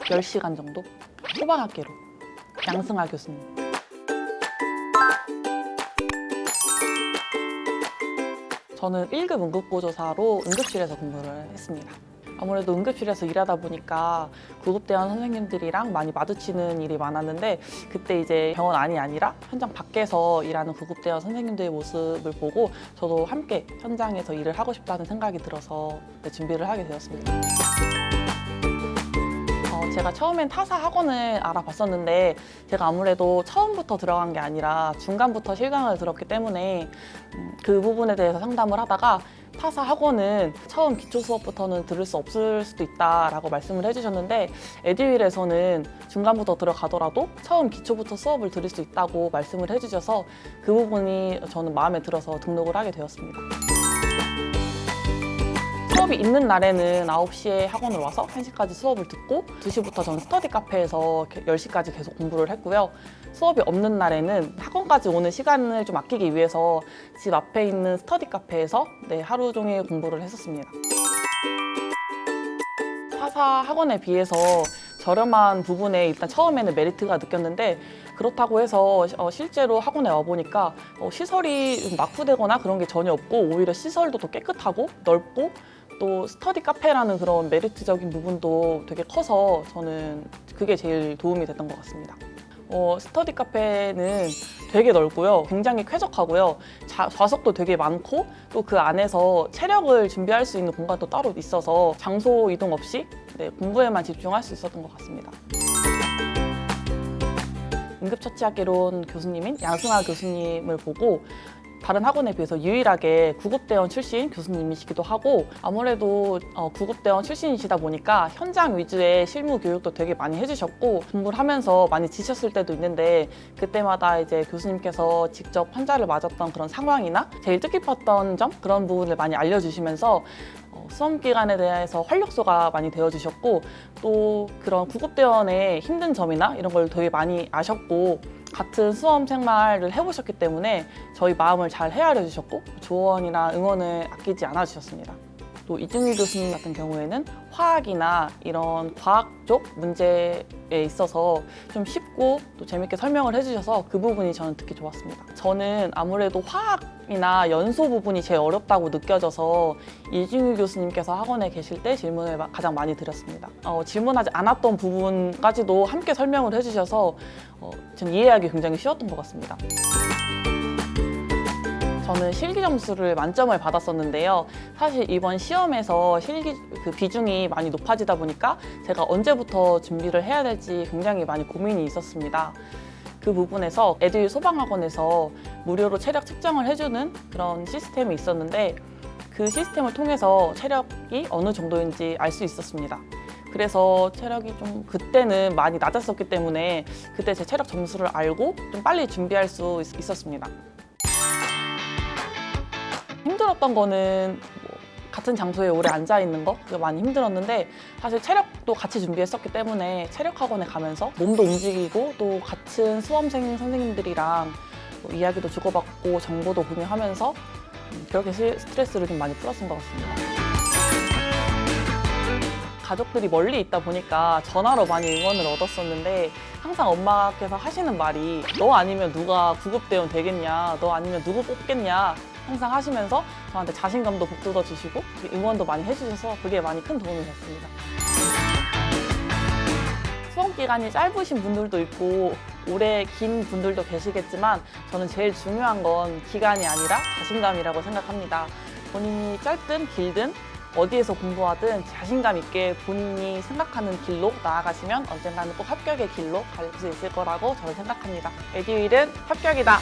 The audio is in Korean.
10시간 정도 초반학기로 양승아 교수님. 저는 1급 응급보조사로 응급실에서 근무를 했습니다. 아무래도 응급실에서 일하다 보니까 구급대원 선생님들이랑 많이 마주치는 일이 많았는데, 그때 이제 병원 안이 아니라 현장 밖에서 일하는 구급대원 선생님들의 모습을 보고 저도 함께 현장에서 일을 하고 싶다는 생각이 들어서 준비를 하게 되었습니다. 제가 처음엔 타사 학원을 알아봤었는데, 제가 아무래도 처음부터 들어간 게 아니라 중간부터 실강을 들었기 때문에 그 부분에 대해서 상담을 하다가 타사 학원은 처음 기초 수업부터는 들을 수 없을 수도 있다라고 말씀을 해주셨는데, 에듀윌에서는 중간부터 들어가더라도 처음 기초부터 수업을 들을 수 있다고 말씀을 해주셔서 그 부분이 저는 마음에 들어서 등록을 하게 되었습니다. 수업이 있는 날에는 9시에 학원을 와서 1시까지 수업을 듣고 2시부터 저는 스터디 카페에서 10시까지 계속 공부를 했고요. 수업이 없는 날에는 학원까지 오는 시간을 좀 아끼기 위해서 집 앞에 있는 스터디 카페에서 하루 종일 공부를 했었습니다. 타사 학원에 비해서 저렴한 부분에 일단 처음에는 메리트가 느꼈는데, 그렇다고 해서 실제로 학원에 와보니까 시설이 좀 낙후되거나 그런 게 전혀 없고, 오히려 시설도 더 깨끗하고 넓고, 또 스터디 카페라는 그런 메리트적인 부분도 되게 커서 저는 그게 제일 도움이 됐던 것 같습니다. 스터디 카페는 되게 넓고요, 굉장히 쾌적하고요, 좌석도 되게 많고, 또 그 안에서 체력을 준비할 수 있는 공간도 따로 있어서 장소 이동 없이 공부에만 집중할 수 있었던 것 같습니다. 응급처치학개론 교수님인 양승아 교수님을 보고 다른 학원에 비해서 유일하게 구급대원 출신 교수님이시기도 하고, 아무래도 구급대원 출신이시다 보니까 현장 위주의 실무 교육도 되게 많이 해주셨고, 공부를 하면서 많이 지쳤을 때도 있는데 그때마다 이제 교수님께서 직접 환자를 맞았던 그런 상황이나 제일 뜻깊었던 점, 그런 부분을 많이 알려주시면서 수험 기간에 대해서 활력소가 많이 되어주셨고, 또 그런 구급대원의 힘든 점이나 이런 걸 되게 많이 아셨고, 같은 수험 생활을 해보셨기 때문에 저희 마음을 잘 헤아려 주셨고 조언이나 응원을 아끼지 않아 주셨습니다. 또 이준일 교수님 같은 경우에는 화학이나 이런 과학 쪽 문제에 있어서 좀 쉽고 또 재밌게 설명을 해주셔서 그 부분이 저는 특히 좋았습니다. 저는 아무래도 화학이나 연소 부분이 제일 어렵다고 느껴져서 이준일 교수님께서 학원에 계실 때 질문을 가장 많이 드렸습니다. 질문하지 않았던 부분까지도 함께 설명을 해주셔서 전 이해하기 굉장히 쉬웠던 것 같습니다. 저는 실기 점수를 만점을 받았었는데요. 사실 이번 시험에서 실기 비중이 많이 높아지다 보니까 제가 언제부터 준비를 해야 될지 굉장히 많이 고민이 있었습니다. 그 부분에서 에듀윌 소방학원에서 무료로 체력 측정을 해주는 그런 시스템이 있었는데, 그 시스템을 통해서 체력이 어느 정도인지 알 수 있었습니다. 그래서 체력이 좀 그때는 많이 낮았었기 때문에 그때 제 체력 점수를 알고 좀 빨리 준비할 수 있었습니다. 힘들었던 거는 같은 장소에 오래 앉아 있는 거, 그게 많이 힘들었는데, 사실 체력도 같이 준비했었기 때문에 체력 학원에 가면서 몸도 움직이고 또 같은 수험생 선생님들이랑 이야기도 주고받고 정보도 공유하면서 그렇게 스트레스를 좀 많이 풀었던 것 같습니다. 가족들이 멀리 있다 보니까 전화로 많이 응원을 얻었었는데, 항상 엄마께서 하시는 말이 너 아니면 누가 구급대원 되겠냐, 너 아니면 누구 뽑겠냐 항상 하시면서 저한테 자신감도 북돋아 주시고 응원도 많이 해주셔서 그게 많이 큰 도움이 됐습니다. 수험 기간이 짧으신 분들도 있고 오래 긴 분들도 계시겠지만, 저는 제일 중요한 건 기간이 아니라 자신감이라고 생각합니다. 본인이 짧든 길든 어디에서 공부하든 자신감 있게 본인이 생각하는 길로 나아가시면 언젠가는 꼭 합격의 길로 갈 수 있을 거라고 저는 생각합니다. 에듀윌은 합격이다!